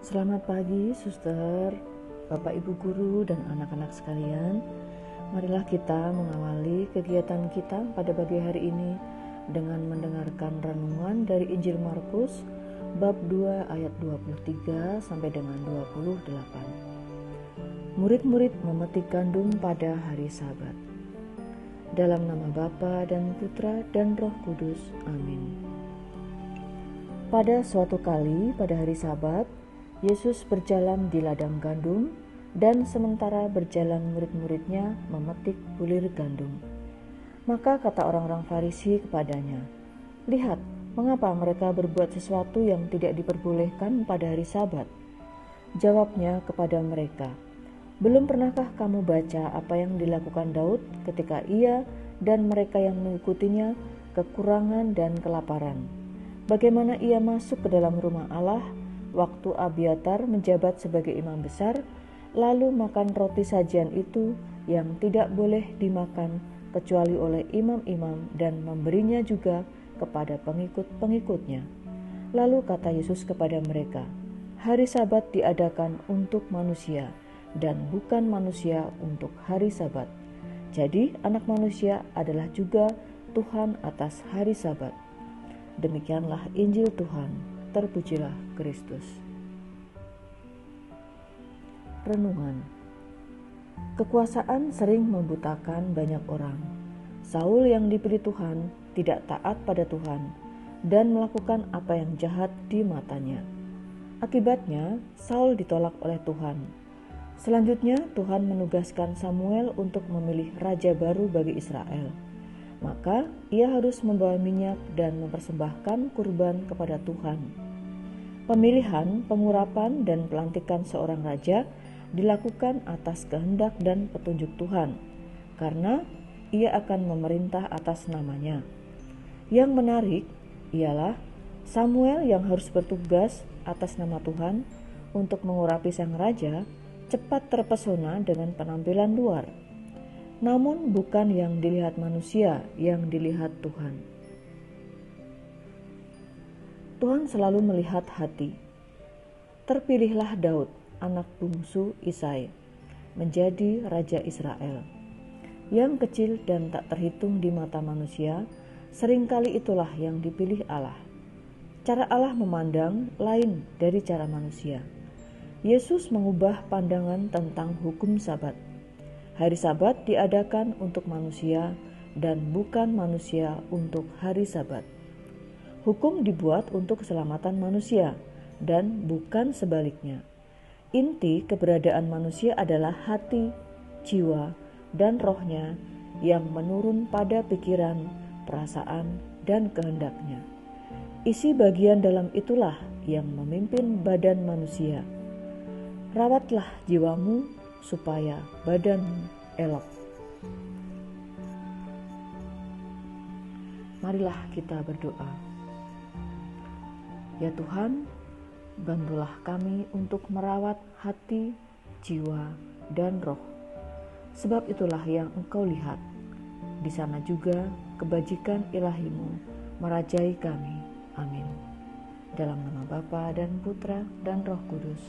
Selamat pagi, suster, Bapak Ibu guru, dan anak-anak sekalian. Marilah kita mengawali kegiatan kita pada pagi hari ini dengan mendengarkan renungan dari Injil Markus bab 2 ayat 23 sampai dengan 28. Murid-murid memetik gandum pada hari Sabat. Dalam nama Bapa dan Putra dan Roh Kudus. Amin. Pada suatu kali pada hari Sabat, Yesus berjalan di ladang gandum, dan sementara berjalan murid-muridnya memetik bulir gandum. Maka kata orang-orang Farisi kepadanya, "Lihat, mengapa mereka berbuat sesuatu yang tidak diperbolehkan pada hari Sabat?" Jawabnya kepada mereka, "Belum pernahkah kamu baca apa yang dilakukan Daud ketika ia dan mereka yang mengikutinya kekurangan dan kelaparan? Bagaimana ia masuk ke dalam rumah Allah waktu Abiatar menjabat sebagai imam besar, lalu makan roti sajian itu yang tidak boleh dimakan kecuali oleh imam-imam dan memberinya juga kepada pengikut-pengikutnya." Lalu kata Yesus kepada mereka, "Hari Sabat diadakan untuk manusia dan bukan manusia untuk hari Sabat. Jadi Anak Manusia adalah juga Tuhan atas hari Sabat." Demikianlah Injil Tuhan. Terpujilah Kristus. Renungan. Kekuasaan sering membutakan banyak orang. Saul yang dipilih Tuhan tidak taat pada Tuhan dan melakukan apa yang jahat di matanya. Akibatnya, Saul ditolak oleh Tuhan. Selanjutnya, Tuhan menugaskan Samuel untuk memilih raja baru bagi Israel. Maka ia harus membawa minyak dan mempersembahkan kurban kepada Tuhan. Pemilihan, pengurapan, dan pelantikan seorang raja dilakukan atas kehendak dan petunjuk Tuhan, karena ia akan memerintah atas namanya. Yang menarik ialah Samuel yang harus bertugas atas nama Tuhan untuk mengurapi sang raja cepat terpesona dengan penampilan luar. Namun bukan yang dilihat manusia, yang dilihat Tuhan. Tuhan selalu melihat hati. Terpilihlah Daud, anak bungsu Isai, menjadi Raja Israel. Yang kecil dan tak terhitung di mata manusia, seringkali itulah yang dipilih Allah. Cara Allah memandang lain dari cara manusia. Yesus mengubah pandangan tentang hukum Sabat. Hari Sabat diadakan untuk manusia dan bukan manusia untuk hari Sabat. Hukum dibuat untuk keselamatan manusia dan bukan sebaliknya. Inti keberadaan manusia adalah hati, jiwa, dan rohnya yang menurun pada pikiran, perasaan, dan kehendaknya. Isi bagian dalam itulah yang memimpin badan manusia. Rawatlah jiwamu supaya badanmu elok. Marilah kita berdoa. Ya Tuhan, bantulah kami untuk merawat hati, jiwa, dan roh. Sebab itulah yang Engkau lihat. Di sana juga kebajikan ilahi-Mu merajai kami. Amin. Dalam nama Bapa dan Putra dan Roh Kudus.